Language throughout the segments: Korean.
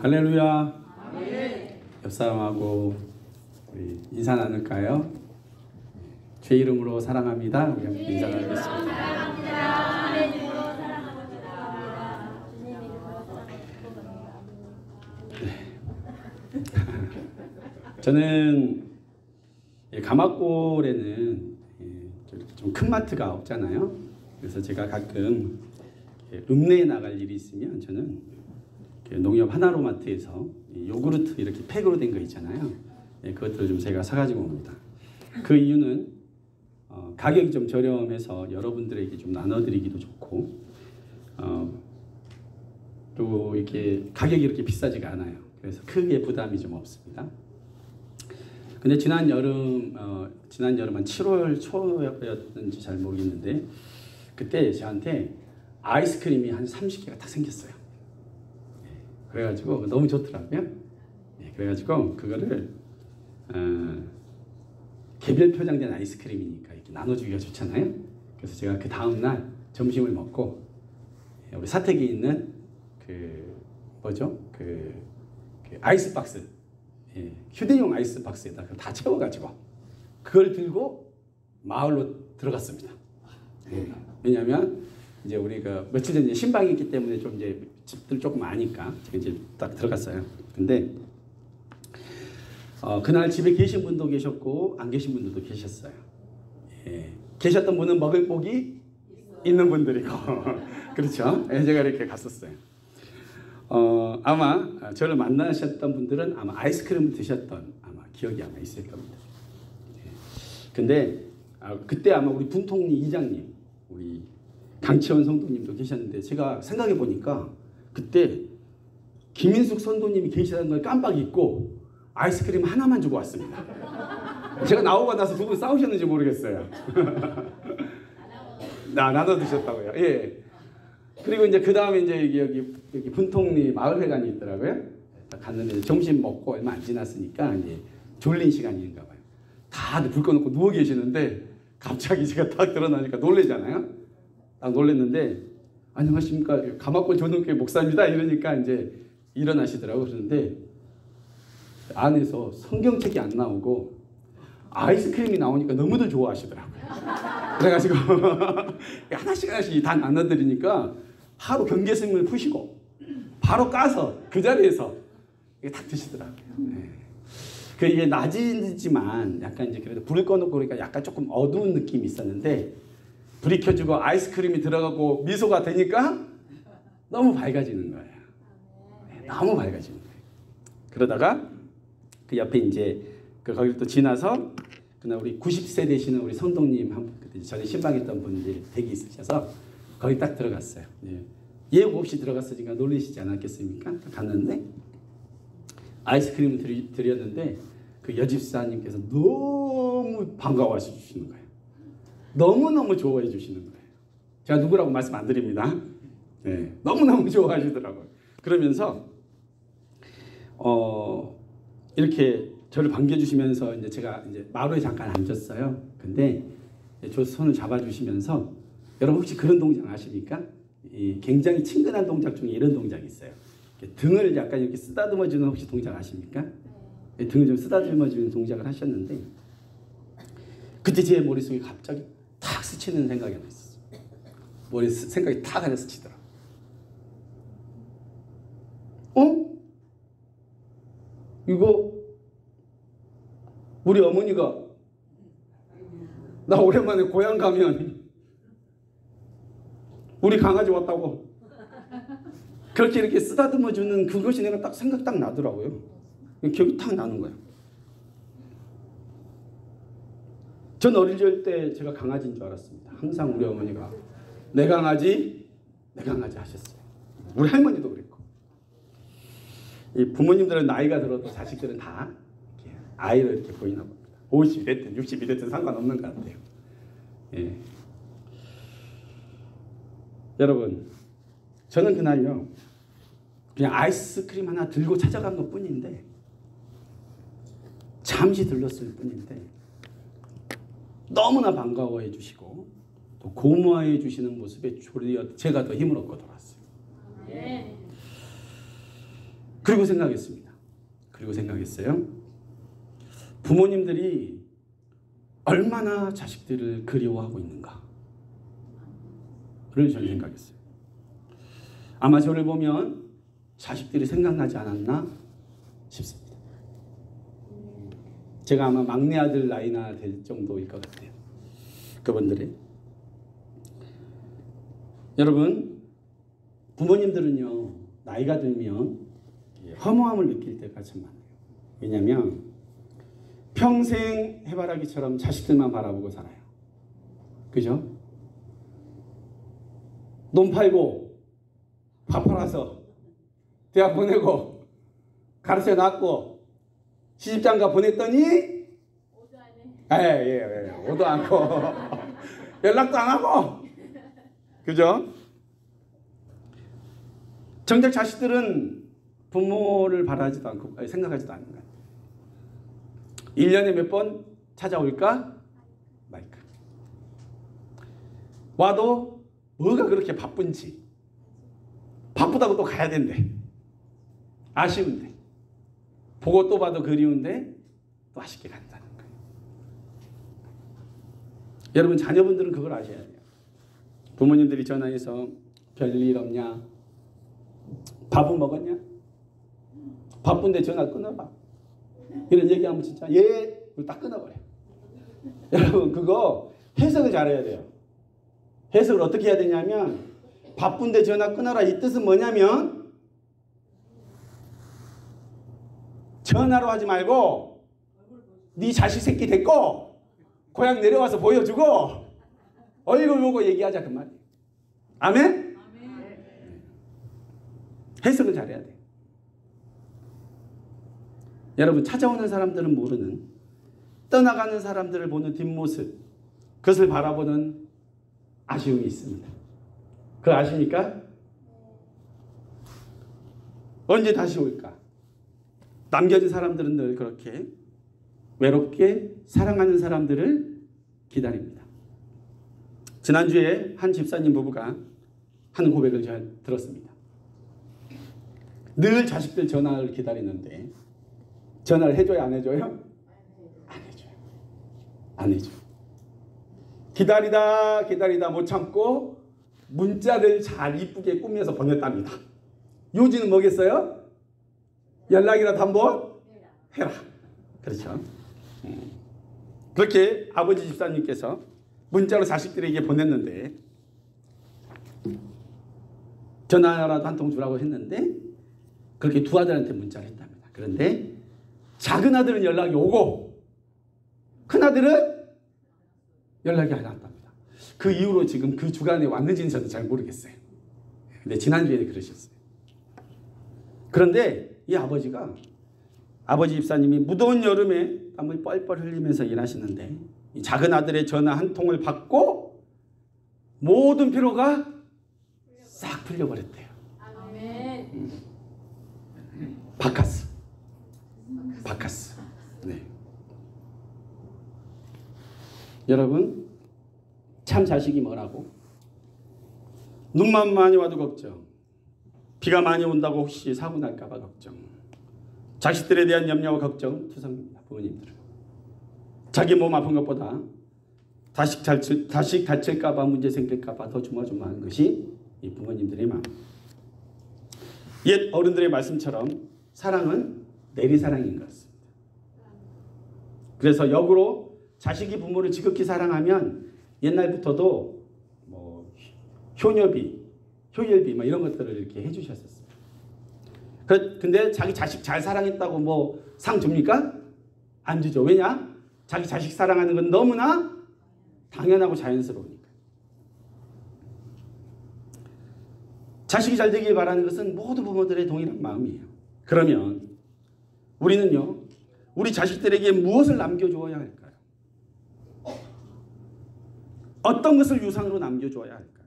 할렐루야. 옆 사람하고 우리 인사 나눌까요? 주의 이름으로 사랑합니다. 우리 함께 인사 나누겠습니다. 저는 가마골에는 좀 큰 마트가 없잖아요. 그래서 제가 가끔 읍내에 나갈 일이 있으면 저는 농협 하나로마트에서 요구르트 이렇게 팩으로 된 거 있잖아요. 그것들을 좀 제가 사가지고 옵니다. 그 이유는 가격이 좀 저렴해서 여러분들에게 좀 나눠드리기도 좋고 또 이렇게 가격이 이렇게 비싸지가 않아요. 그래서 크게 부담이 좀 없습니다. 근데 지난 여름 한 7월 초였는지 잘 모르겠는데 그때 저한테 아이스크림이 한 30개가 딱 생겼어요. 그래가지고 너무 좋더라고요. 그래가지고 그거를 개별 표장된 아이스크림이니까 이렇게 나눠주기가 좋잖아요. 그래서 제가 그 다음날 점심을 먹고 우리 사택에 있는 그 아이스박스, 휴대용 아이스박스에다 다 채워가지고 그걸 들고 마을로 들어갔습니다. 왜냐하면 이제 우리가 며칠 전에 신방이 있기 때문에 좀 이제 집들 조금 아니까 제가 이제 딱 들어갔어요. 근데 그날 집에 계신 분도 계셨고 안 계신 분들도 계셨어요. 계셨던 분은 먹을 복이 있는 분들이고 그렇죠. 제가 이렇게 갔었어요. 아마 저를 만나셨던 분들은 아마 아이스크림을 드셨던 아마 기억이 아마 있을 겁니다. 근데 그때 아마 우리 분통리 이장님, 우리 강채원 성도님도 계셨는데 제가 생각해 보니까 그때 김인숙 선도님이 계시다는 걸 깜빡 잊고 아이스크림 하나만 주고 왔습니다. 제가 나오고 나서 두 분 싸우셨는지 모르겠어요. 나눠 드셨다고요. 예. 그리고 이제 그 다음에 이제 여기 분통리 마을회관이 있더라고요. 갔는데 점심 먹고 얼마 안 지났으니까 이제 졸린 시간인가 봐요. 다들 불 꺼놓고 누워 계시는데 갑자기 제가 딱 드러나니까 놀래잖아요. 딱 놀랬는데 안녕하십니까 가마골 조동교회 목사입니다 이러니까 이제 일어나시더라고요. 그러는데 안에서 성경책이 안 나오고 아이스크림이 나오니까 너무들 좋아하시더라고요. 그래가지고 하나씩 다 나눠드리니까 하루 경계심을 푸시고 바로 까서 그 자리에서 딱 드시더라고요. 이게 낮이지만 약간 이제 그래도 불을 꺼놓고 그러니까 약간 조금 어두운 느낌이 있었는데 불이 켜지고 아이스크림이 들어가고 미소가 되니까 너무 밝아지는 거예요. 너무 밝아지는 거예요. 그러다가 그 옆에 이제 거기를 또 지나서 그날 우리 90세 되시는 우리 성도님 한 분, 그때 전에 신방했던 분들이 댁이 있으셔서 거기 딱 들어갔어요. 예고 없이 들어갔으니까 놀라시지 않았겠습니까? 갔는데 아이스크림을 드렸는데 그 여집사님께서 너무 반가워해 주시는 거예요. 너무너무 좋아해 주시는 거예요. 제가 누구라고 말씀 안 드립니다. 너무너무 좋아하시더라고요. 그러면서 이렇게 저를 반겨주시면서 이제 제가 이제 마루에 잠깐 앉았어요. 근데 저 손을 잡아주시면서 여러분 혹시 그런 동작 아십니까? 굉장히 친근한 동작 중에 이런 동작이 있어요. 등을 약간 이렇게 쓰다듬어주는 혹시 동작 아십니까? 등을 좀 쓰다듬어주는 동작을 하셨는데 그때 제 머릿속에 갑자기 탁 스치는 생각이 하나 있었어요. 생각이 탁 하나 스치더라고요. 이거 우리 어머니가 나 오랜만에 고향 가면 우리 강아지 왔다고 그렇게 이렇게 쓰다듬어주는 그것이 내가 딱 생각 딱 나더라고요. 기억이 탁 나는 거예요. 전 어릴 때 제가 강아지인 줄 알았습니다. 항상 우리 어머니가 내 강아지 하셨어요. 우리 할머니도 그랬고. 이 부모님들은 나이가 들어도 자식들은 다 이렇게 아이를 이렇게 보이나 봅니다. 50이 됐든 60이 됐든 상관없는 것 같아요. 여러분, 저는 그날요 그냥 아이스크림 하나 들고 찾아간 것 뿐인데 잠시 들렀을 뿐인데 너무나 반가워해 주시고 또 고마워해 주시는 모습에 제가 더 힘을 얻고 돌아왔어요. 그리고 생각했습니다. 그리고 생각했어요. 부모님들이 얼마나 자식들을 그리워하고 있는가. 그런 저는 생각했어요. 아마 저를 보면 자식들이 생각나지 않았나 싶습니다. 제가 아마 막내 아들 나이나 될 정도일 것 같아요. 그분들이. 여러분, 부모님들은요, 나이가 들면 허무함을 느낄 때가 참 많아요. 왜냐하면 평생 해바라기처럼 자식들만 바라보고 살아요. 그죠? 돈 팔고 밥 팔아서 대학 보내고 가르쳐 놨고 시집장가 보냈더니 오도 않고 연락도 안 하고, 그죠? 정작 자식들은 부모를 바라지도 않고 생각하지도 않는 거예요. 1년에 몇 번 찾아올까 말까. 와도 뭐가 그렇게 바쁜지, 바쁘다고 또 가야 된대. 아쉬운데, 보고 또 봐도 그리운데 또 아쉽게 간다는 거예요. 여러분, 자녀분들은 그걸 아셔야 돼요. 부모님들이 전화해서 별일 없냐, 밥은 먹었냐, 바쁜데 전화 끊어봐, 이런 얘기하면 진짜 예, 딱 끊어버려요. 여러분, 그거 해석을 잘해야 돼요. 해석을 어떻게 해야 되냐면, 바쁜데 전화 끊어라 이 뜻은 뭐냐면, 전화로 하지 말고 네 자식 새끼 데리고 고향 내려와서 보여주고 얼굴 보고 얘기하자, 그 말이에요. 아멘? 해석을 잘해야 돼요. 여러분, 찾아오는 사람들은 모르는, 떠나가는 사람들을 보는 뒷모습, 그것을 바라보는 아쉬움이 있습니다. 그거 아십니까? 언제 다시 올까? 남겨진 사람들은 늘 그렇게 외롭게 사랑하는 사람들을 기다립니다. 지난주에 한 집사님 부부가 하는 고백을 제가 들었습니다. 늘 자식들 전화를 기다리는데 전화를 해줘요, 안 해줘요? 안 해줘요. 안 해줘요. 기다리다 못 참고 문자를 잘 이쁘게 꾸며서 보냈답니다. 요지는 뭐겠어요? 연락이라도 한번 해라. 그렇죠. 그렇게 아버지 집사님께서 문자로 자식들에게 보냈는데, 전화라도 한 통 주라고 했는데 그렇게 두 아들한테 문자를 했답니다. 그런데 작은 아들은 연락이 오고 큰 아들은 연락이 안 왔답니다. 그 이후로 지금 그 주간에 왔는지는 저는 잘 모르겠어요. 근데 지난주에 그러셨어요. 그런데 이 아버지 집사님이 무더운 여름에 땀을 뻘뻘 흘리면서 일하시는데 이 작은 아들의 전화 한 통을 받고 모든 피로가 싹 풀려버렸대요. 바카스. 네. 여러분, 참 자식이 뭐라고? 눈만 많이 와도 걱정, 비가 많이 온다고 혹시 사고 날까봐 걱정, 자식들에 대한 염려와 걱정 투성입니다. 부모님들은 자기 몸 아픈 것보다 자식 다칠까봐, 문제 생길까봐 더 조마조마한 것이 이 부모님들의 마음. 옛 어른들의 말씀처럼 사랑은 내리사랑인 것 같습니다. 그래서 역으로 자식이 부모를 지극히 사랑하면 옛날부터도 뭐 효녀비, 효열비 이런 것들을 이렇게 해주셨었어요. 근데 자기 자식 잘 사랑했다고 뭐 상 줍니까? 안 주죠. 왜냐? 자기 자식 사랑하는 건 너무나 당연하고 자연스러우니까. 자식이 잘 되길 바라는 것은 모든 부모들의 동일한 마음이에요. 그러면 우리는요, 우리 자식들에게 무엇을 남겨주어야 할까요? 어떤 것을 유산으로 남겨주어야 할까요?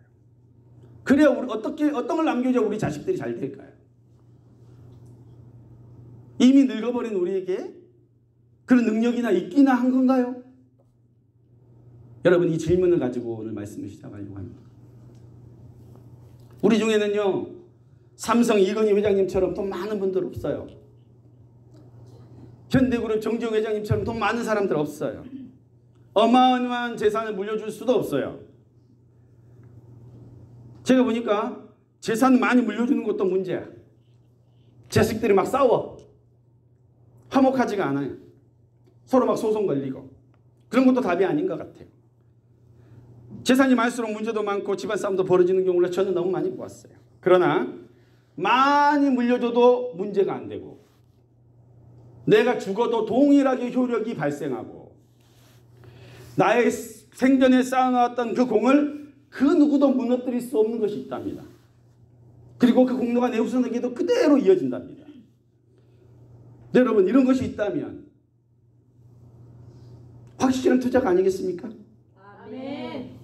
그래야 우리 어떤 걸 남겨줘야 우리 자식들이 잘 될까요? 이미 늙어버린 우리에게 그런 능력이나 있기나 한 건가요? 여러분, 이 질문을 가지고 오늘 말씀을 시작하려고 합니다. 우리 중에는요, 삼성 이건희 회장님처럼 돈 많은 분들 없어요. 현대그룹 정지용 회장님처럼 돈 많은 사람들 없어요. 어마어마한 재산을 물려줄 수도 없어요. 제가 보니까 재산 많이 물려주는 것도 문제야. 자식들이 막 싸워. 화목하지가 않아요. 서로 막 소송 걸리고. 그런 것도 답이 아닌 것 같아요. 재산이 많을수록 문제도 많고 집안 싸움도 벌어지는 경우를 저는 너무 많이 보았어요. 그러나 많이 물려줘도 문제가 안 되고 내가 죽어도 동일하게 효력이 발생하고 나의 생전에 쌓아놓았던 그 공을 그 누구도 무너뜨릴 수 없는 것이 있답니다. 그리고 그 공로가 내 후손에게도 그대로 이어진답니다. 여러분, 이런 것이 있다면 확실한 투자가 아니겠습니까? 아멘.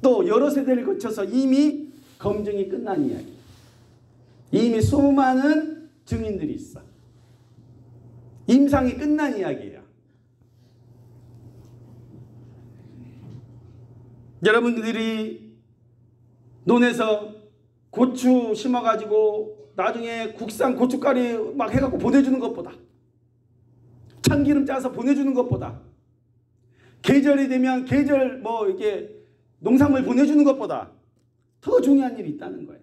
또 여러 세대를 거쳐서 이미 검증이 끝난 이야기. 이미 수많은 증인들이 있어. 임상이 끝난 이야기예요. 여러분들이 논에서 고추 심어가지고 나중에 국산 고춧가루 막 해갖고 보내주는 것보다, 참기름 짜서 보내주는 것보다, 계절이 되면 계절 뭐 이렇게 농산물 보내주는 것보다 더 중요한 일이 있다는 거예요.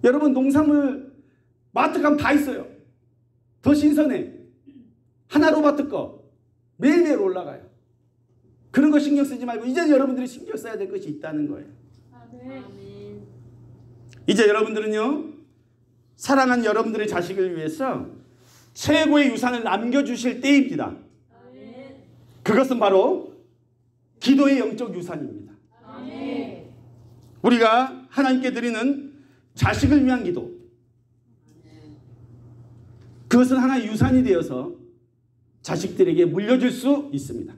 여러분, 농산물 마트 가면 다 있어요. 더 신선해. 하나로마트 거 매일매일 올라가요. 그런 거 신경 쓰지 말고 이제 여러분들이 신경 써야 될 것이 있다는 거예요. 아멘. 이제 여러분들은요, 사랑하는 여러분들의 자식을 위해서 최고의 유산을 남겨주실 때입니다. 아멘. 그것은 바로 기도의 영적 유산입니다. 아멘. 우리가 하나님께 드리는 자식을 위한 기도, 그것은 하나의 유산이 되어서 자식들에게 물려줄 수 있습니다.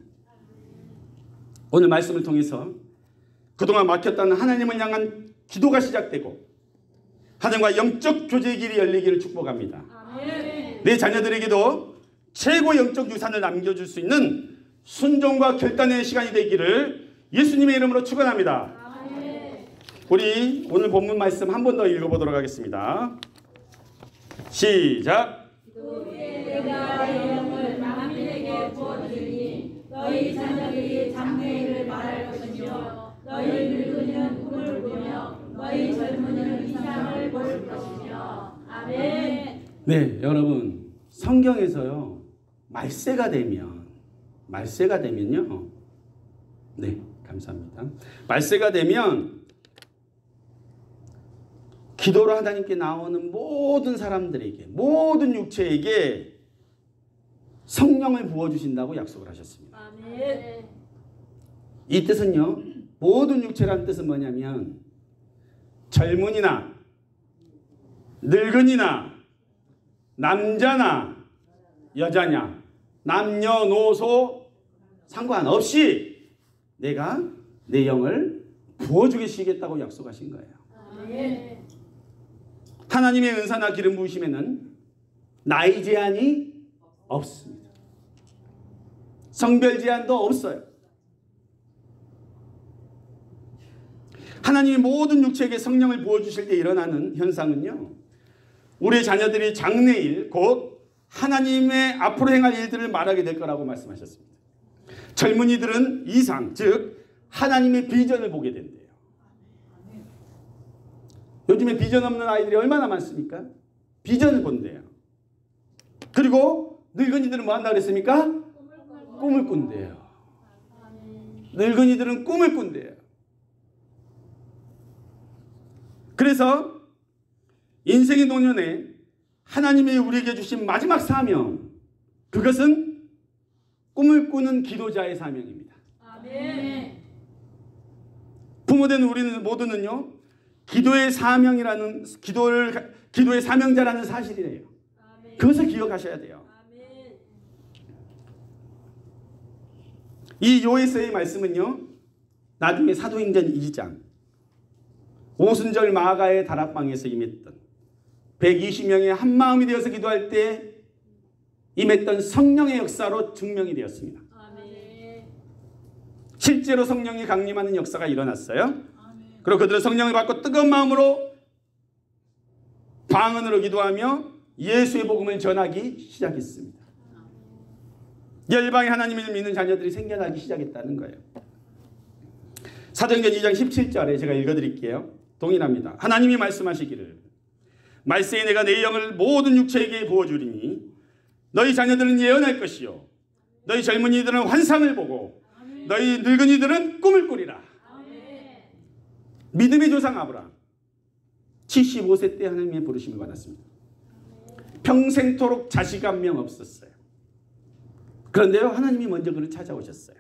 오늘 말씀을 통해서 그동안 막혔다는 하나님을 향한 기도가 시작되고 하나님과 영적 교제의 길이 열리기를 축복합니다. 아멘. 내 자녀들에게도 최고 영적 유산을 남겨줄 수 있는 순종과 결단의 시간이 되기를 예수님의 이름으로 축원합니다. 아멘. 우리 오늘 본문 말씀 한 번 더 읽어보도록 하겠습니다. 시작. 내가 영을 만민에게 부어주리니 너희 자녀들이 장래일을 말할 것이며 너희 늙은이는 꿈을 꾸며 너희 젊은이는 이상을 볼 것이며. 아멘. 네, 여러분, 성경에서요, 말세가 되면요, 네, 감사합니다. 말세가 되면 기도로 하나님께 나오는 모든 사람들에게, 모든 육체에게 성령을 부어주신다고 약속을 하셨습니다. 아멘. 이 뜻은요, 모든 육체라는 뜻은 뭐냐면 젊은이나 늙은이나 남자나 여자냐, 남녀노소 상관없이 내가 내 영을 부어주시겠다고 약속하신 거예요. 아멘. 하나님의 은사나 기름 부으심에는 나이 제한이 없습니다. 성별 제한도 없어요. 하나님이 모든 육체에게 성령을 부어주실 때 일어나는 현상은요, 우리 자녀들이 장래일, 곧 하나님의 앞으로 행할 일들을 말하게 될 거라고 말씀하셨습니다. 젊은이들은 이상, 즉 하나님의 비전을 보게 된대요. 요즘에 비전 없는 아이들이 얼마나 많습니까? 비전을 본대요. 그리고 늙은이들은 뭐 한다고 그랬습니까? 꿈을 꾼대요. 늙은이들은 꿈을 꾼대요. 그래서 인생의 노년에 하나님이 우리에게 주신 마지막 사명, 그것은 꿈을 꾸는 기도자의 사명입니다. 아멘. 부모된 우리는 모두는요, 기도의 사명이라는, 기도의 사명자라는 사실이래요. 아멘. 그것을 기억하셔야 돼요. 아멘. 이 요에스의 말씀은요, 나중에 사도행전 2장 오순절 마가의 다락방에서 임했던 120명이 한마음이 되어서 기도할 때 임했던 성령의 역사로 증명이 되었습니다. 아멘. 실제로 성령이 강림하는 역사가 일어났어요. 아멘. 그리고 그들은 성령을 받고 뜨거운 마음으로 방언으로 기도하며 예수의 복음을 전하기 시작했습니다. 열방의 하나님을 믿는 자녀들이 생겨나기 시작했다는 거예요. 사도행전 2장 17절에 제가 읽어드릴게요. 동일합니다. 하나님이 말씀하시기를 말세에 내가 내 영을 모든 육체에게 부어주리니 너희 자녀들은 예언할 것이요 너희 젊은이들은 환상을 보고 너희 늙은이들은 꿈을 꾸리라. 믿음의 조상 아브라함 75세 때 하나님의 부르심을 받았습니다. 평생토록 자식 한 명 없었어요. 그런데요 하나님이 먼저 그를 찾아오셨어요.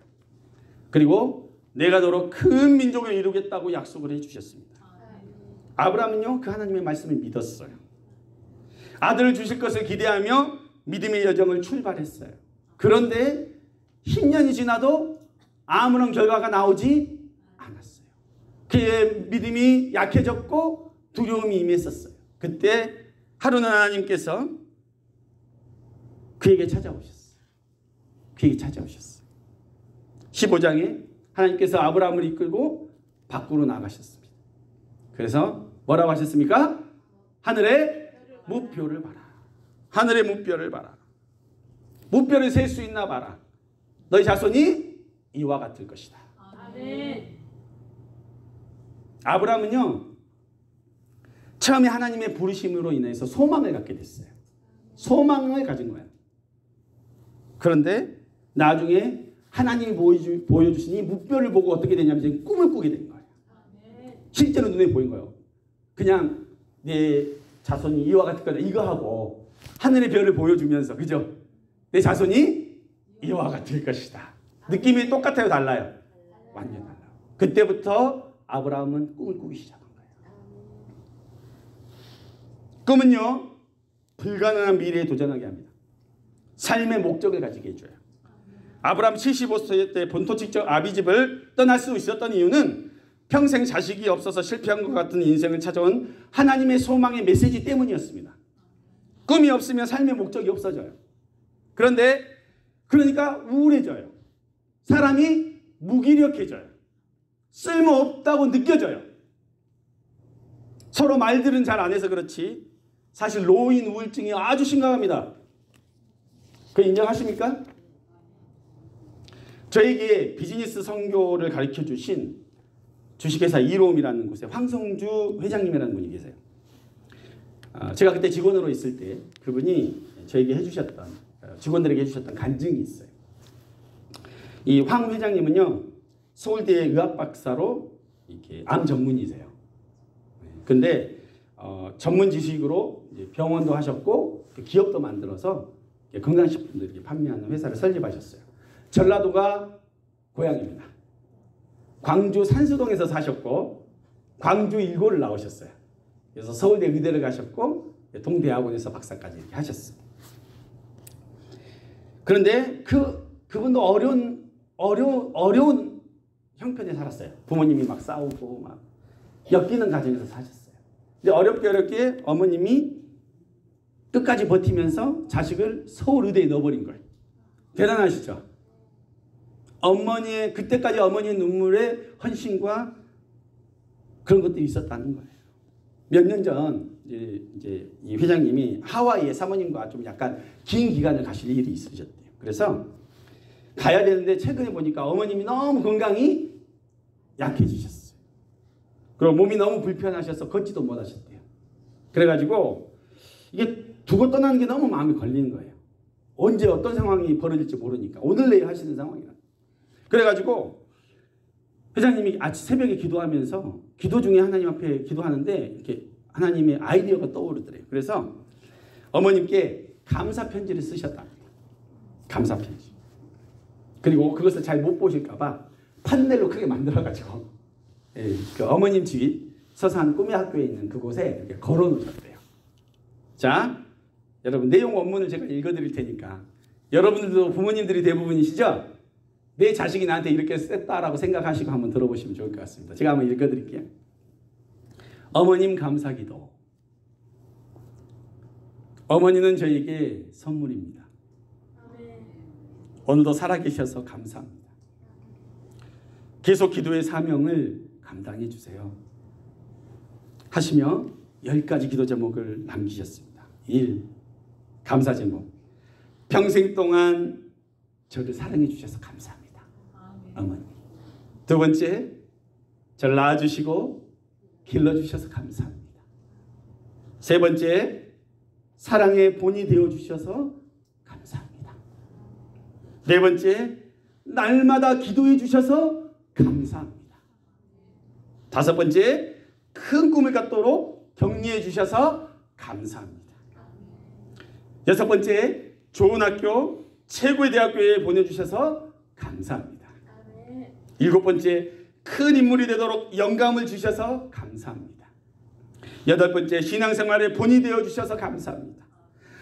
그리고 내가 너로 큰 민족을 이루겠다고 약속을 해주셨습니다. 아브라함은요 그 하나님의 말씀을 믿었어요. 아들을 주실 것을 기대하며 믿음의 여정을 출발했어요. 그런데 10년이 지나도 아무런 결과가 나오지 않았어요. 그의 믿음이 약해졌고 두려움이 임했었어요. 그때 하루는 하나님께서 그에게 찾아오셨어요. 15장에 하나님께서 아브라함을 이끌고 밖으로 나가셨습니다. 그래서 뭐라고 하셨습니까? 하늘의 무뼈를 봐라. 하늘의 무뼈를 봐라. 무뼈를 셀 수 있나 봐라. 너희 자손이 이와 같을 것이다. 아브라함은요 처음에 하나님의 부르심으로 인해서 소망을 갖게 됐어요. 소망을 가진 거예요. 그런데 나중에 하나님이 보여주신 이 무뼈를 보고 어떻게 되냐면 이제 꿈을 꾸게 된 거예요. 실제로 눈에 보인 거예요. 그냥 내 자손이 이와 같을 거다 이거 하고 하늘의 별을 보여주면서 그죠? 내 자손이 이와 같을 것이다. 느낌이 똑같아요? 달라요? 완전 달라요. 그때부터 아브라함은 꿈을 꾸기 시작한 거예요. 꿈은요 불가능한 미래에 도전하게 합니다. 삶의 목적을 가지게 해줘요. 아브라함 75세 때 본토 직접 아비집을 떠날 수 있었던 이유는 평생 자식이 없어서 실패한 것 같은 인생을 찾아온 하나님의 소망의 메시지 때문이었습니다. 꿈이 없으면 삶의 목적이 없어져요. 그러니까 우울해져요. 사람이 무기력해져요. 쓸모없다고 느껴져요. 서로 말들은 잘 안 해서 그렇지 사실 노인 우울증이 아주 심각합니다. 그거 인정하십니까? 저에게 비즈니스 선교를 가르쳐 주신 주식회사 이로움이라는 곳에 황성주 회장님이라는 분이 계세요. 제가 그때 직원으로 있을 때 그분이 저에게 해주셨던 직원들에게 해주셨던 간증이 있어요. 이 황 회장님은요 서울대 의학 박사로 이렇게 암 전문의세요. 근데 전문 지식으로 이제 병원도 하셨고 기업도 만들어서 건강식품들 이렇게 판매하는 회사를 설립하셨어요. 전라도가 고향입니다. 광주 산수동에서 사셨고 광주 일고를 나오셨어요. 그래서 서울대 의대를 가셨고 동대학원에서 박사까지 이렇게 하셨어요. 그런데 그분도 어려운 형편에 살았어요. 부모님이 막 싸우고 막 엮이는 가정에서 사셨어요. 근데 어렵게 어머님이 끝까지 버티면서 자식을 서울의대에 넣어버린 거예요. 대단하시죠? 그때까지 어머니의 눈물에 헌신과 그런 것들이 있었다는 거예요. 몇 년 전 이제 이 회장님이 하와이에 사모님과 좀 약간 긴 기간을 가실 일이 있으셨대요. 그래서 가야 되는데 최근에 보니까 어머님이 너무 건강이 약해지셨어요. 그리고 몸이 너무 불편하셔서 걷지도 못하셨대요. 그래가지고 이게 두고 떠나는 게 너무 마음이 걸리는 거예요. 언제 어떤 상황이 벌어질지 모르니까 오늘 내일 하시는 상황이라. 그래가지고 회장님이 아침 새벽에 기도하면서 기도 중에 하나님 앞에 기도하는데 이렇게 하나님의 아이디어가 떠오르더래요. 그래서 어머님께 감사 편지를 쓰셨다. 감사 편지. 그리고 그것을 잘 못 보실까 봐 판넬로 크게 만들어가지고 그 어머님 집이 서산 꿈의 학교에 있는 그곳에 이렇게 걸어 놓으셨대요. 자, 여러분 내용 원문을 제가 읽어드릴 테니까 여러분들도 부모님들이 대부분이시죠? 내 자식이 나한테 이렇게 셌다라고 생각하시고 한번 들어보시면 좋을 것 같습니다. 제가 한번 읽어드릴게요. 어머님 감사기도. 어머니는 저에게 선물입니다. 오늘도 살아계셔서 감사합니다. 계속 기도의 사명을 감당해 주세요. 하시며 10가지 기도 제목을 남기셨습니다. 1. 감사 제목. 평생 동안 저를 사랑해 주셔서 감사합니다. 어머니. 2 번째, 저를 낳아주시고 길러주셔서 감사합니다. 3 번째, 사랑의 본이 되어주셔서 감사합니다. 4 번째, 날마다 기도해 주셔서 감사합니다. 5 번째, 큰 꿈을 갖도록 격려해 주셔서 감사합니다. 6 번째, 좋은 학교, 최고의 대학교에 보내주셔서 감사합니다. 7 번째, 큰 인물이 되도록 영감을 주셔서 감사합니다. 8 번째, 신앙생활의 본이 되어주셔서 감사합니다.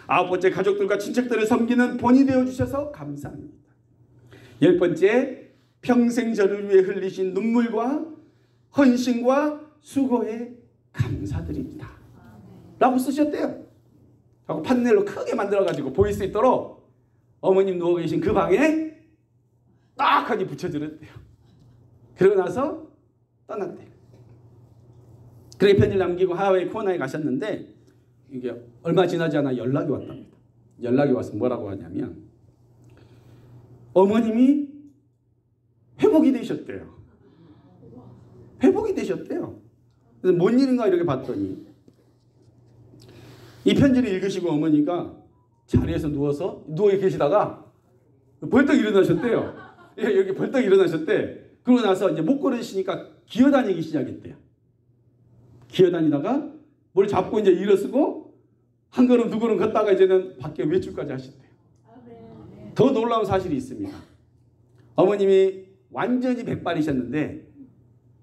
9 번째, 가족들과 친척들을 섬기는 본이 되어주셔서 감사합니다. 10 번째, 평생 저를 위해 흘리신 눈물과 헌신과 수고에 감사드립니다. 라고 쓰셨대요. 하고 판넬로 크게 만들어가지고 보일 수 있도록 어머님 누워 계신 그 방에 딱하게 붙여드렸대요. 그러고 나서 떠났대요. 그렇게 편지를 남기고 하와이 코나에 가셨는데 이게 얼마 지나지 않아 연락이 왔답니다. 연락이 와서 뭐라고 하냐면 어머님이 회복이 되셨대요. 회복이 되셨대요. 그래서 뭔 일인가 이렇게 봤더니 이 편지를 읽으시고 어머니가 자리에서 누워 계시다가 벌떡 일어나셨대요. 여기 벌떡 일어나셨대. 그러고 나서 이제 못 걸으시니까 기어다니기 시작했대요. 기어다니다가 뭘 잡고 이제 일어서고 한 걸음 두 걸음 걷다가 이제는 밖에 외출까지 하셨대요. 더 놀라운 사실이 있습니다. 어머님이 완전히 백발이셨는데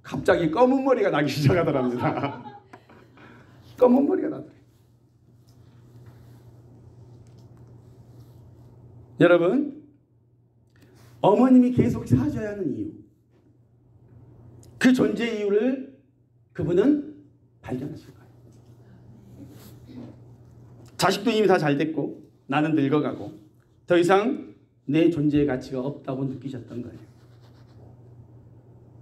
갑자기 검은 머리가 나기 시작하더랍니다. 검은 머리가 나더래요. 여러분, 어머님이 계속 사셔야 하는 이유, 그 존재 이유를 그분은 발견하실 거예요. 자식도 이미 다 잘 됐고 나는 늙어가고 더 이상 내 존재의 가치가 없다고 느끼셨던 거예요.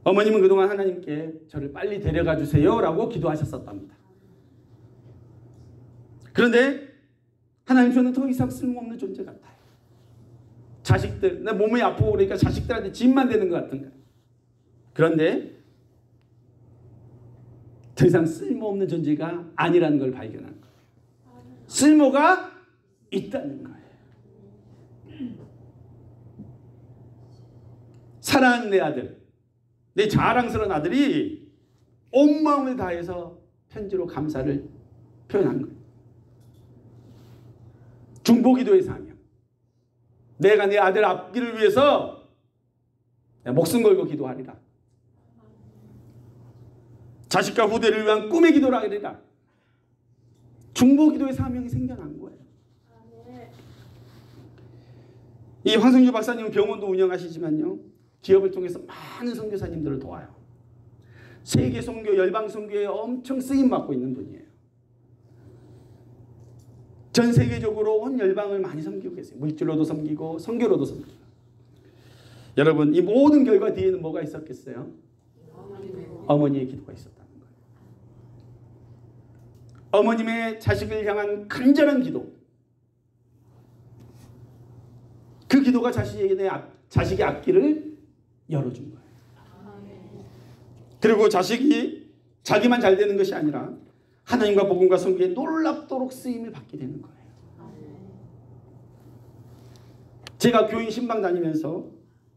어머님은 그동안 하나님께 저를 빨리 데려가 주세요 라고 기도하셨었답니다. 그런데 하나님, 저는 더 이상 쓸모없는 존재 같아요. 자식들, 내 몸이 아프고 그러니까 자식들한테 짐만 되는 것 같은 거예요. 그런데 더 이상 쓸모없는 존재가 아니라는 걸 발견한 거예요. 쓸모가 있다는 거예요. 사랑하는 내 아들, 내 자랑스러운 아들이 온 마음을 다해서 편지로 감사를 표현한 거예요. 중보기도의 사명. 내가 내 아들 앞길을 위해서 목숨 걸고 기도하리라. 자식과 후대를 위한 꿈의 기도를 하리라. 중보기도의 사명이 생겨난 거예요. 이 황성주 박사님은 병원도 운영하시지만요, 기업을 통해서 많은 선교사님들을 도와요. 세계 선교, 열방 선교에 엄청 쓰임 받고 있는 분이에요. 전 세계적으로 온 열방을 많이 섬기고 계세요. 물질로도 섬기고 선교로도 섬기고. 여러분, 이 모든 결과 뒤에는 뭐가 있었겠어요? 어머니의 기도가 있었다는 거예요. 어머님의 자식을 향한 간절한 기도. 그 기도가 자식의 앞길을 열어준 거예요. 그리고 자식이 자기만 잘 되는 것이 아니라 하나님과 복음과 선교에 놀랍도록 쓰임을 받게 되는 거예요. 제가 교인 신방 다니면서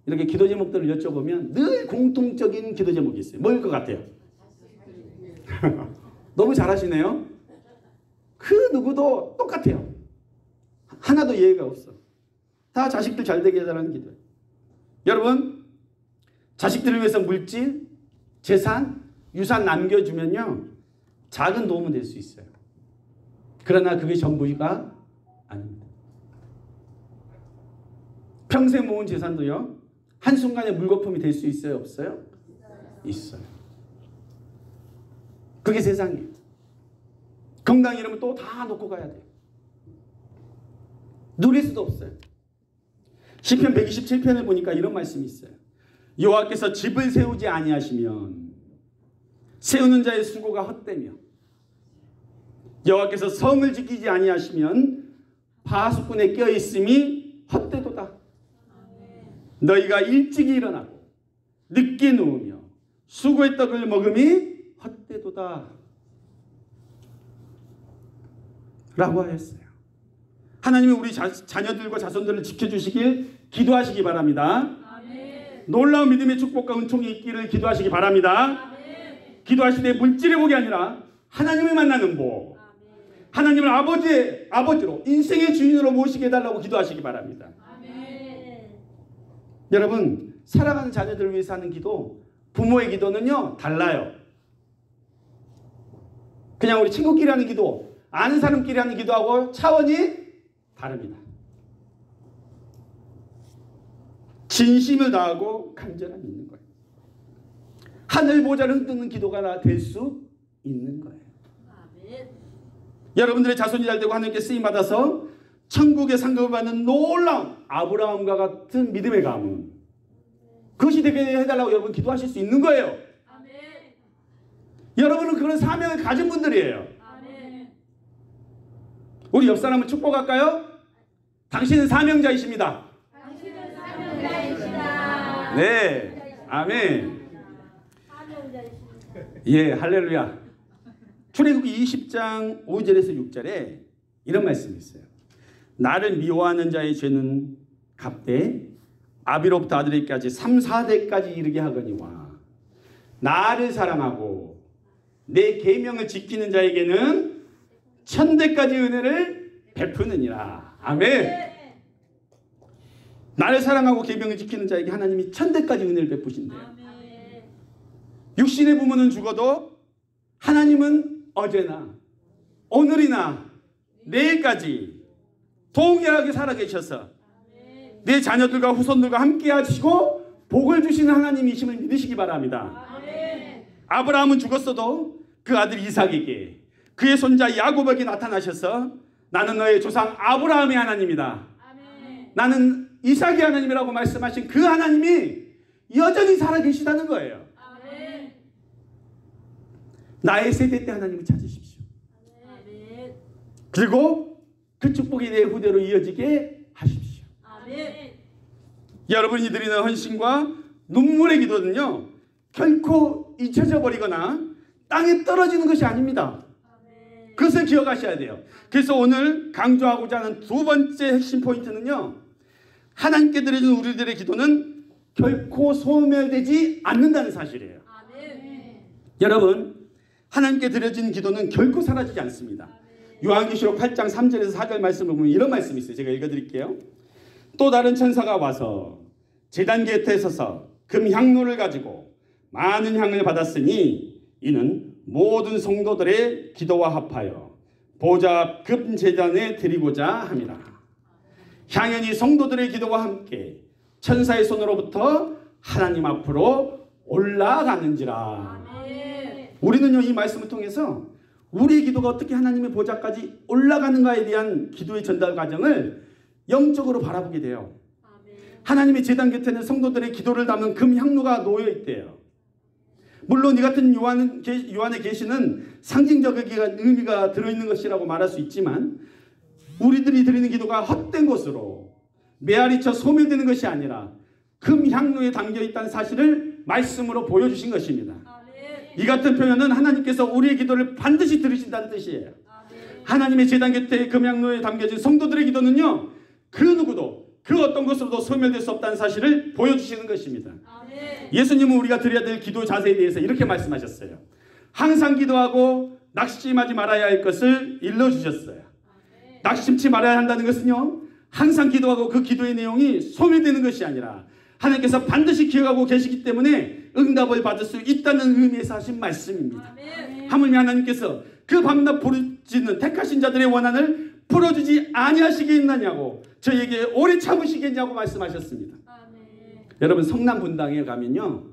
이렇게 기도 제목들을 여쭤보면 늘 공통적인 기도 제목이 있어요. 뭐일 것 같아요? 너무 잘하시네요. 그 누구도 똑같아요. 하나도 예외가 없어. 다 자식들 잘 되게 해달라는 기도예요. 여러분, 자식들을 위해서 물질, 재산, 유산 남겨주면요, 작은 도움은 될 수 있어요. 그러나 그게 전부가 아닙니다. 평생 모은 재산도요, 한순간에 물거품이 될 수 있어요? 없어요? 있어요. 그게 세상이에요. 건강 이러면 또 다 놓고 가야 돼요. 누릴 수도 없어요. 시편 127편을 보니까 이런 말씀이 있어요. 여호와께서 집을 세우지 아니하시면 세우는 자의 수고가 헛되며 여호와께서 성을 지키지 아니하시면 파수꾼에 껴 있음이 헛되도다. 너희가 일찍이 일어나고 늦게 누우며 수고의 떡을 먹음이 헛되도다 라고 하였어요. 하나님이 우리 자녀들과 자손들을 지켜주시길 기도하시기 바랍니다. 아멘. 놀라운 믿음의 축복과 은총이 있기를 기도하시기 바랍니다. 아멘. 기도하실 때 물질의 복이 아니라 하나님을 만나는 복, 하나님을 아버지로 인생의 주인으로 모시게 해달라고 기도하시기 바랍니다. 아멘. 여러분, 사랑하는 자녀들을 위해서 하는 기도, 부모의 기도는요 달라요. 그냥 우리 친구끼리 하는 기도, 아는 사람끼리 하는 기도하고 차원이 다릅니다. 진심을 다하고 간절함이 있는 거예요. 하늘 보좌를 흔드는 기도가 될 수 있는 거예요. 아멘. 여러분들의 자손이 잘 되고 하나님께 쓰임받아서 천국의 상급을 받는 놀라운 아브라함과 같은 믿음의 가문, 그것이 되게 해달라고 여러분 기도하실 수 있는 거예요. 아멘. 여러분은 그런 사명을 가진 분들이에요. 아멘. 우리 옆 사람을 축복할까요? 당신은 사명자이십니다. 당신은 사명자이시다. 네, 아멘. 사명자이시다. 예, 할렐루야. 출애굽기 20장 5절에서 6절에 이런 말씀이 있어요. 나를 미워하는 자의 죄는 값되 아비로부터 아들에게까지 3, 4대까지 이르게 하거니와 나를 사랑하고 내 계명을 지키는 자에게는 1000대까지 은혜를 베푸느니라. 아멘. 나를 사랑하고 계명을 지키는 자에게 하나님이 1000대까지 은혜를 베푸신대요. 아멘. 육신의 부모는 죽어도 하나님은 어제나 오늘이나 내일까지 동일하게 살아계셔서 내 자녀들과 후손들과 함께 하시고 복을 주시는 하나님이심을 믿으시기 바랍니다. 아멘. 아브라함은 죽었어도 그 아들 이삭에게 그의 손자 야곱에게 나타나셔서 나는 너의 조상 아브라함의 하나님이다, 아멘. 나는 이삭의 하나님이라고 말씀하신 그 하나님이 여전히 살아계시다는 거예요. 아멘. 나의 세대 때 하나님을 찾으십시오. 아멘. 그리고 그 축복이 내 후대로 이어지게 하십시오. 아멘. 여러분이 드리는 헌신과 눈물의 기도는요 결코 잊혀져 버리거나 땅에 떨어지는 것이 아닙니다. 아멘. 그것을 기억하셔야 돼요. 그래서 오늘 강조하고자 하는 두 번째 핵심 포인트는요, 하나님께 드려진 우리들의 기도는 결코 소멸되지 않는다는 사실이에요. 아멘. 여러분, 하나님께 드려진 기도는 결코 사라지지 않습니다. 요한계시록 8장 3절에서 4절 말씀을 보면 이런 말씀이 있어요. 제가 읽어드릴게요. 또 다른 천사가 와서 제단 곁에 서서 금 향로를 가지고 많은 향을 받았으니 이는 모든 성도들의 기도와 합하여 보좌 앞 금 제단에 드리고자 함이라. 향연이 성도들의 기도와 함께 천사의 손으로부터 하나님 앞으로 올라가는지라. 아멘. 우리는요 이 말씀을 통해서 우리의 기도가 어떻게 하나님의 보좌까지 올라가는가에 대한 기도의 전달 과정을 영적으로 바라보게 돼요. 아멘. 하나님의 제단 곁에는 성도들의 기도를 담은 금 향로가 놓여 있대요. 물론 이 같은 요한의 계시는 상징적인 의미가 들어있는 것이라고 말할 수 있지만 우리들이 드리는 기도가 헛된 것으로 메아리쳐 소멸되는 것이 아니라 금 향로에 담겨있다는 사실을 말씀으로 보여주신 것입니다. 아멘. 이 같은 표현은 하나님께서 우리의 기도를 반드시 들으신다는 뜻이에요. 아멘. 하나님의 제단 곁에 금향로에 담겨진 성도들의 기도는요 그 누구도 그 어떤 것으로도 소멸될 수 없다는 사실을 보여주시는 것입니다. 아멘. 예수님은 우리가 드려야 될 기도 자세에 대해서 이렇게 말씀하셨어요. 항상 기도하고 낙심하지 말아야 할 것을 일러주셨어요. 낙심치 말아야 한다는 것은요 항상 기도하고 그 기도의 내용이 소멸되는 것이 아니라 하나님께서 반드시 기억하고 계시기 때문에 응답을 받을 수 있다는 의미에서 하신 말씀입니다. 아멘. 하물며 하나님께서 그 밤낮 부르짖는 택하신 자들의 원한을 풀어주지 아니하시겠느냐고 저에게 오래 참으시겠냐고 말씀하셨습니다. 아멘. 여러분 성남 분당에 가면요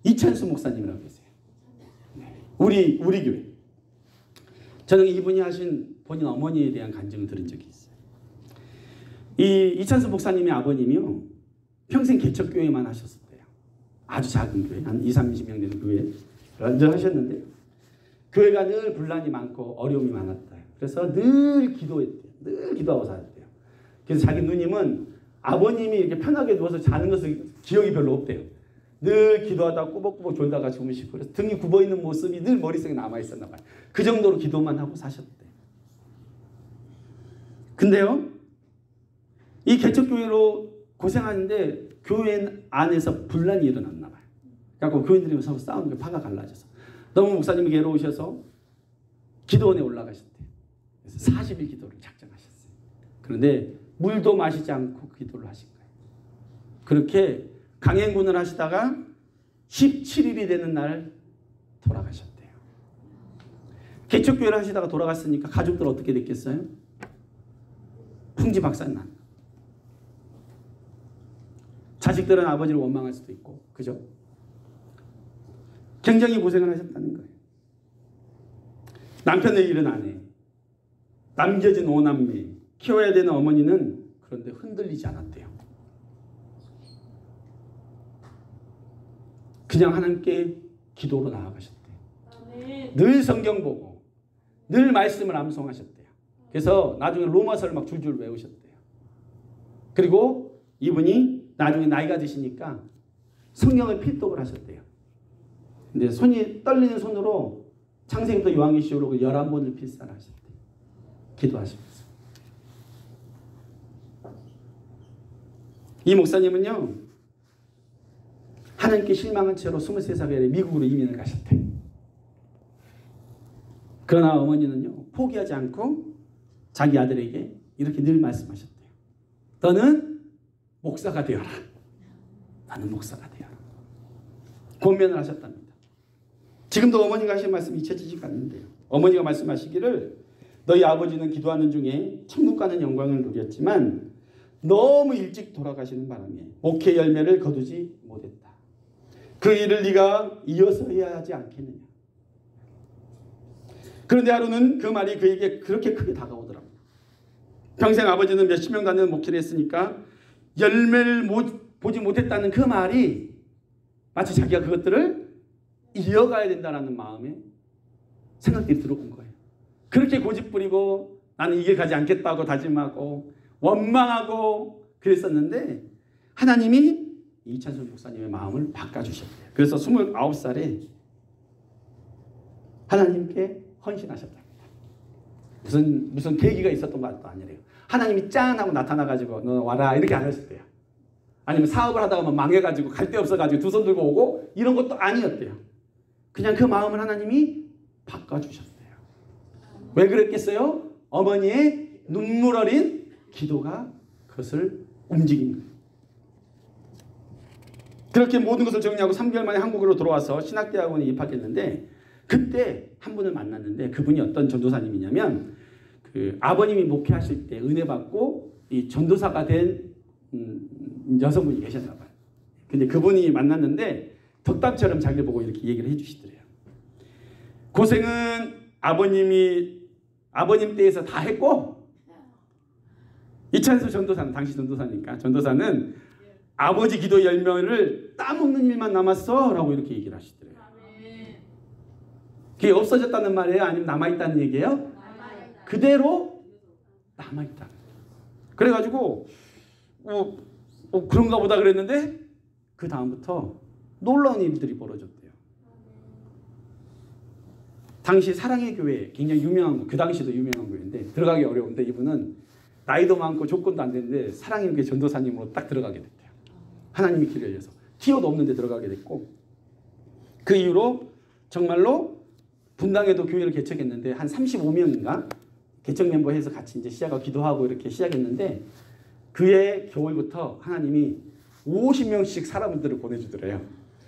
이찬수 목사님이라고 계세요. 우리 교회. 저는 이분이 하신 본인 어머니에 대한 간증을 들은 적이 있어요. 이 이찬수 목사님의 아버님이요 평생 개척교회만 하셨었대요. 아주 작은 교회, 한 20, 30명 되는 교회 먼저 하셨는데 교회가 늘 분란이 많고 어려움이 많았다. 그래서 늘 기도했대요. 늘 기도하고 살았대요. 그래서 자기 누님은 아버님이 이렇게 편하게 누워서 자는 것을 기억이 별로 없대요. 늘 기도하다가 꾸벅꾸벅 졸다가 주무시고 그래서 등이 굽어있는 모습이 늘 머릿속에 남아있었나 봐요. 그 정도로 기도만 하고 사셨대요. 근데요, 이 개척교회로 고생하는데 교회 안에서 분란이 일어났나 봐요. 그래서 교인들이 서로 싸우는 게 파가 갈라져서 너무 목사님이 괴로우셔서 기도원에 올라가셨대요. 그래서 40일 기도를 작정하셨어요. 그런데 물도 마시지 않고 기도를 하신 거예요. 그렇게 강행군을 하시다가 17일이 되는 날 돌아가셨대요. 개척교회를 하시다가 돌아갔으니까 가족들 어떻게 됐겠어요? 풍지박산난. 자식들은 아버지를 원망할 수도 있고, 그죠? 굉장히 고생을 하셨다는 거예요. 남편의 일은 아내, 남겨진 5남매, 키워야 되는 어머니는 그런데 흔들리지 않았대요. 그냥 하나님께 기도로 나아가셨대요. 아멘. 늘 성경 보고 늘 말씀을 암송하셨대요. 그래서 나중에 로마서를 막 줄줄 외우셨대요. 그리고 이분이 나중에 나이가 드시니까 성경을 필독을 하셨대요. 근데 손이 떨리는 손으로 창세기부터 요한계시록을 11번을 필사를 하셨대요. 기도하시면서. 이 목사님은요, 하나님께 실망한 채로 23살에 미국으로 이민을 가셨대요. 그러나 어머니는요, 포기하지 않고 자기 아들에게 이렇게 늘 말씀하셨대요. 너는 목사가 되어라. 나는 목사가 되어라. 권면을 하셨답니다. 지금도 어머니가 하신 말씀이 잊혀지지가 않는데요. 어머니가 말씀하시기를 너희 아버지는 기도하는 중에 천국 가는 영광을 누렸지만 너무 일찍 돌아가시는 바람에 목회 열매를 거두지 못했다. 그 일을 네가 이어서 해야 하지 않겠느냐. 그런데 하루는 그 말이 그에게 그렇게 크게 다가오더라고요. 평생 아버지는 몇십 명 가는 목회를 했으니까 열매를 보지 못했다는 그 말이 마치 자기가 그것들을 이어가야 된다는 마음에 생각들이 들어온 거예요. 그렇게 고집부리고 나는 이 길 가지 않겠다고 다짐하고 원망하고 그랬었는데 하나님이 이찬순 목사님의 마음을 바꿔주셨대요. 그래서 29살에 하나님께 헌신하셨답니다. 무슨 계기가 있었던 것도 아니래요. 하나님이 짠 하고 나타나가지고 너 와라 이렇게 안 하셨대요. 아니면 사업을 하다가 망해가지고 갈 데 없어가지고 두 손 들고 오고 이런 것도 아니었대요. 그냥 그 마음을 하나님이 바꿔주셨대요. 왜 그랬겠어요? 어머니의 눈물 어린 기도가 그것을 움직인 거예요. 그렇게 모든 것을 정리하고 3개월 만에 한국으로 돌아와서 신학대학원에 입학했는데 그때 한 분을 만났는데 그분이 어떤 전도사님이냐면 그 아버님이 목회하실 때 은혜 받고 이 전도사가 된 여성분이 계셨나 봐요. 근데 그분이 만났는데 덕담처럼 자기를 보고 이렇게 얘기를 해주시더래요. 고생은 아버님 때에서 다 했고 이찬수 전도사는 당시 전도사니까 전도사는 아버지 기도 열매를 따먹는 일만 남았어 라고 이렇게 얘기를 하시더래요. 그게 없어졌다는 말이에요? 아니면 남아있다는 얘기예요? 그대로 남아있다. 그래가지고 그런가 보다 그랬는데 그 다음부터 놀라운 일들이 벌어졌대요. 당시 사랑의 교회 굉장히 유명한 그 당시도 유명한 교회인데 들어가기 어려운데 이분은 나이도 많고 조건도 안 되는데 사랑의 교회 전도사님으로 딱 들어가게 됐대요. 하나님이 길을 열려서 티오도 없는데 들어가게 됐고 그 이후로 정말로 분당에도 교회를 개척했는데 한 35명인가 개척 멤버 해서 같이 이제 시작하고 기도하고 이렇게 시작했는데 그해 겨울부터 하나님이 50명씩 사람들을 보내주더래요.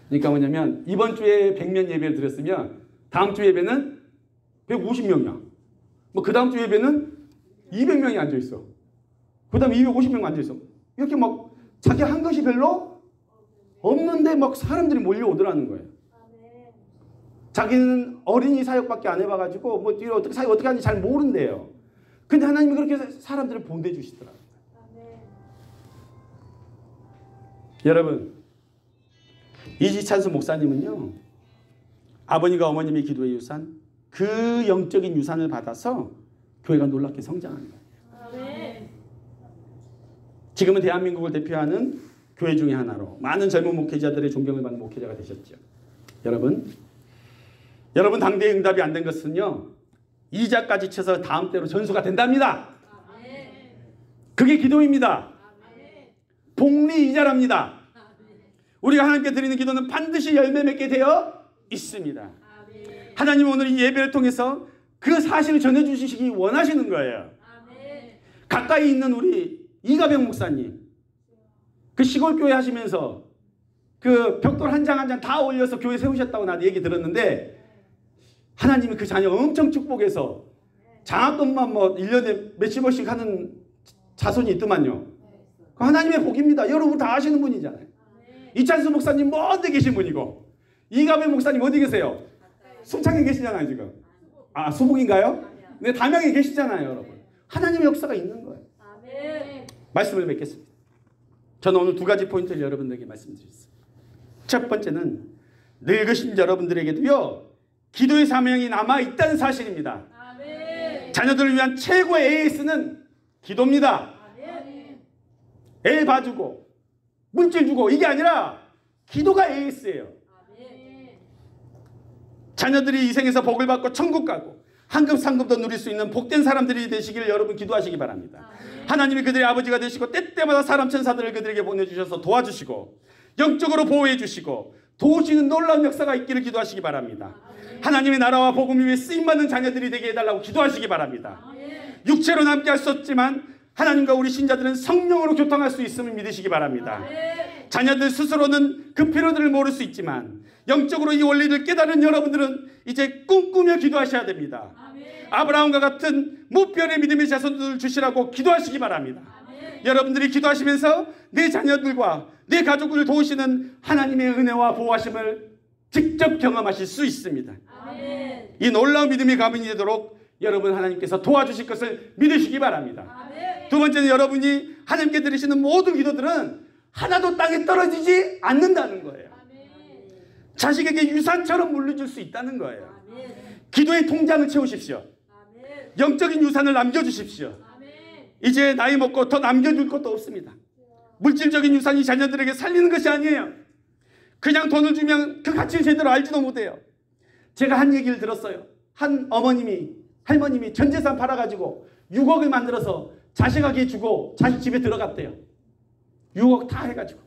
그러니까 뭐냐면 이번 주에 100명 예배를 드렸으면 다음 주 예배는 150명이야. 뭐 그 다음 주 예배는 200명이 앉아있어. 그 다음에 250명 앉아있어. 이렇게 막 자기 한 것이 별로 없는데 막 사람들이 몰려오더라는 거예요. 자기는 어린이 사역밖에 안 해봐가지고 뭐 사역 어떻게 하는지 잘 모른대요. 근데 하나님이 그렇게 사람들을 보내주시더라고요. 여러분 이지찬수 목사님은요 아버님과 어머님의 기도의 유산 그 영적인 유산을 받아서 교회가 놀랍게 성장하는 거예요. 아멘. 지금은 대한민국을 대표하는 교회 중에 하나로 많은 젊은 목회자들의 존경을 받는 목회자가 되셨죠. 여러분 당대의 응답이 안 된 것은요, 이자까지 쳐서 다음 때로 전수가 된답니다. 아멘. 그게 기도입니다. 아멘. 복리 이자랍니다. 아멘. 우리가 하나님께 드리는 기도는 반드시 열매 맺게 되어 있습니다. 아멘. 하나님은 오늘 이 예배를 통해서 그 사실을 전해주시기 원하시는 거예요. 아멘. 가까이 있는 우리 이가병 목사님, 그 시골교회 하시면서 그 벽돌 한 장 한 장 다 올려서 교회 세우셨다고 나도 얘기 들었는데, 하나님이 그 자녀 엄청 축복해서 장학금만 뭐 1년에 몇십억씩 하는 자손이 있더만요. 그 하나님의 복입니다. 여러분 다 아시는 분이잖아요. 이찬수 목사님 먼데 계신 분이고, 이가병 목사님 어디 계세요? 순창에 계시잖아요 지금. 아, 수복인가요? 네, 담양에 계시잖아요 여러분. 하나님의 역사가 있는 거예요. 아멘. 말씀을 맺겠습니다. 저는 오늘 두 가지 포인트를 여러분들에게 말씀드렸어요. 첫 번째는 늙으신 여러분들에게도요, 기도의 사명이 남아있다는 사실입니다. 아멘. 자녀들을 위한 최고의 AS는 기도입니다. 아멘. 애 봐주고 물질 주고 이게 아니라 기도가 AS예요. 아멘. 자녀들이 이 생에서 복을 받고 천국 가고 황금 상급도 누릴 수 있는 복된 사람들이 되시기를 여러분 기도하시기 바랍니다. 하나님이 그들의 아버지가 되시고 때때마다 사람 천사들을 그들에게 보내주셔서 도와주시고 영적으로 보호해 주시고 도우시는 놀라운 역사가 있기를 기도하시기 바랍니다. 하나님의 나라와 복음 위에 쓰임받는 자녀들이 되게 해달라고 기도하시기 바랍니다. 육체로 남게 할 수 없지만 하나님과 우리 신자들은 성령으로 교통할 수 있음을 믿으시기 바랍니다. 자녀들 스스로는 그 필요들을 모를 수 있지만 영적으로 이 원리를 깨달은 여러분들은 이제 꿈꾸며 기도하셔야 됩니다. 아브라함과 같은 무별의 믿음의 자손들을 주시라고 기도하시기 바랍니다. 여러분들이 기도하시면서 내 자녀들과 내 가족을 도우시는 하나님의 은혜와 보호하심을 직접 경험하실 수 있습니다. 아멘. 이 놀라운 믿음이 가문이 되도록 여러분 하나님께서 도와주실 것을 믿으시기 바랍니다. 아멘. 두 번째는 여러분이 하나님께 드리시는 모든 기도들은 하나도 땅에 떨어지지 않는다는 거예요. 아멘. 자식에게 유산처럼 물려줄 수 있다는 거예요. 아멘. 기도의 통장을 채우십시오. 아멘. 영적인 유산을 남겨주십시오. 아멘. 이제 나이 먹고 더 남겨줄 것도 없습니다. 물질적인 유산이 자녀들에게 살리는 것이 아니에요. 그냥 돈을 주면 그 가치를 제대로 알지도 못해요. 제가 한 얘기를 들었어요. 한 할머님이 전 재산 팔아가지고 6억을 만들어서 자식에게 주고 자식 집에 들어갔대요. 6억 다 해가지고.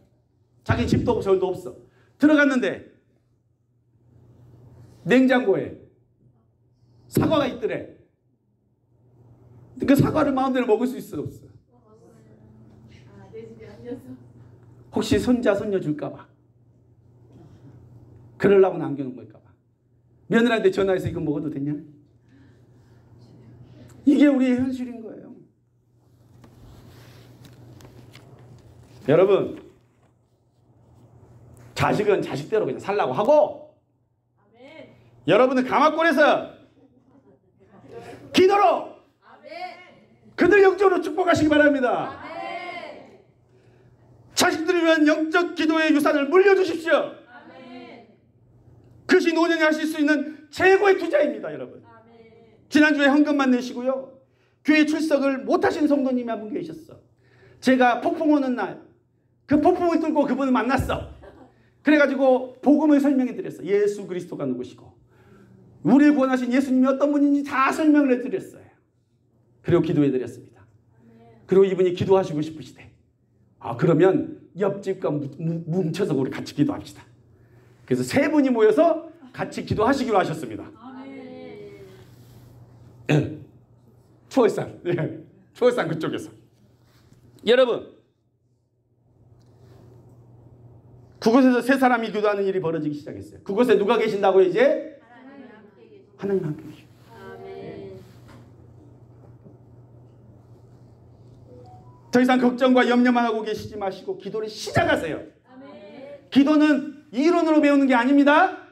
자기 집도 없어, 절도 없어. 들어갔는데 냉장고에 사과가 있더래. 그 사과를 마음대로 먹을 수 있어, 없어? 아, 내 집이 아니었어. 혹시 손자, 손녀 줄까봐. 그러려고 남겨놓은 걸까봐. 며느리한테 전화해서 이거 먹어도 되냐? 이게 우리의 현실인 거예요. 여러분, 자식은 자식대로 그냥 살라고 하고, 아멘. 여러분은 가마골에서 기도로 아멘. 그들 영적으로 축복하시기 바랍니다. 아멘. 자식들을 위한 영적 기도의 유산을 물려주십시오. 아멘. 그것이 노년에 하실 수 있는 최고의 투자입니다, 여러분. 아멘. 지난주에 헌금만 내시고요. 교회 출석을 못하신 성도님이 한 분 계셨어. 제가 폭풍 오는 날, 그 폭풍을 뚫고 그분을 만났어. 그래가지고 복음을 설명해 드렸어. 예수 그리스도가 누구시고 우리를 구원하신 예수님이 어떤 분인지 다 설명을 해드렸어요. 그리고 기도해 드렸습니다. 그리고 이분이 기도하시고 싶으시대. 그러면 옆집과 뭉쳐서 우리 같이 기도합시다. 그래서 세 분이 모여서 같이 기도하시기로 하셨습니다. 아멘. 추월산, 추월산 그쪽에서. 여러분, 그곳에서 세 사람이 기도하는 일이 벌어지기 시작했어요. 그곳에 누가 계신다고요? 이제 하나님 함께 계시고. 아멘. 더 이상 걱정과 염려만 하고 계시지 마시고 기도를 시작하세요. 아멘. 기도는 이론으로 배우는 게 아닙니다.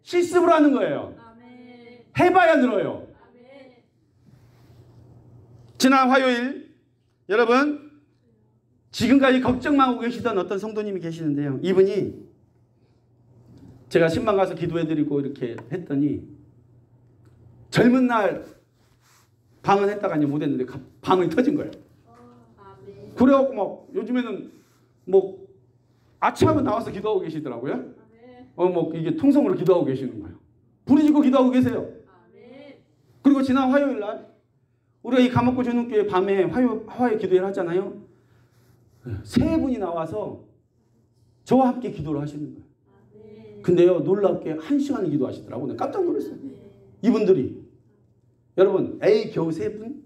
실습으로 하는 거예요. 아멘. 해봐야 늘어요. 아멘. 지난 화요일 여러분, 지금까지 걱정만 하고 계시던 어떤 성도님이 계시는데요. 이분이 제가 신방 가서 기도해드리고 이렇게 했더니 젊은 날 방언했다가 이제 못했는데 방언이 터진 거예요. 아멘. 그래갖고 막 요즘에는 뭐 아침하면 나와서 기도하고 계시더라고요. 아멘. 뭐 이게 통성으로 기도하고 계시는 거예요. 부르짖고 기도하고 계세요. 아멘. 그리고 지난 화요일 날 우리가 이 감옥고 주님교회 밤에 화요일 기도회를 하잖아요. 세 분이 나와서 저와 함께 기도를 하시는 거예요. 아멘. 근데요, 놀랍게 1시간을 기도하시더라고요. 내가 깜짝 놀랐어요. 이분들이. 여러분, 에이 겨우 세 분?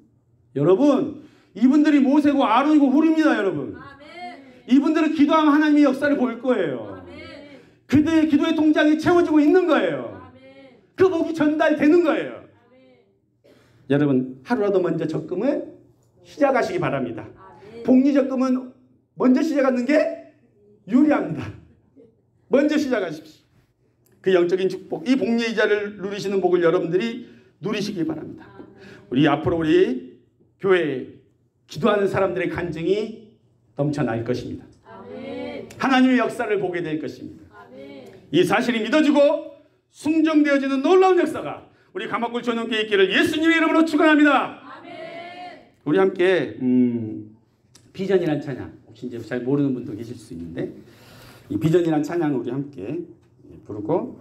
여러분, 이분들이 모세고 아론이고 훌입니다, 여러분. 아멘. 이분들은 기도하면 하나님의 역사를 볼 거예요. 아멘. 그들의 기도의 통장이 채워지고 있는 거예요. 아멘. 그 복이 전달되는 거예요. 아멘. 여러분, 하루라도 먼저 적금을 시작하시기 바랍니다. 아멘. 복리 적금은 먼저 시작하는 게 유리합니다. 먼저 시작하십시오. 그 영적인 축복, 이 복리의 이자를 누리시는 복을 여러분들이 누리시기 바랍니다. 우리 앞으로 우리 교회에 기도하는 사람들의 간증이 넘쳐날 것입니다. 아멘. 하나님의 역사를 보게 될 것입니다. 아멘. 이 사실이 믿어지고 순종되어지는 놀라운 역사가 우리 감옥골 전용교회 있기를 예수님의 이름으로 축원합니다. 아멘. 우리 함께 비전이란 찬양, 혹시 이제 잘 모르는 분도 계실 수 있는데 이 비전이란 찬양을 우리 함께 부르고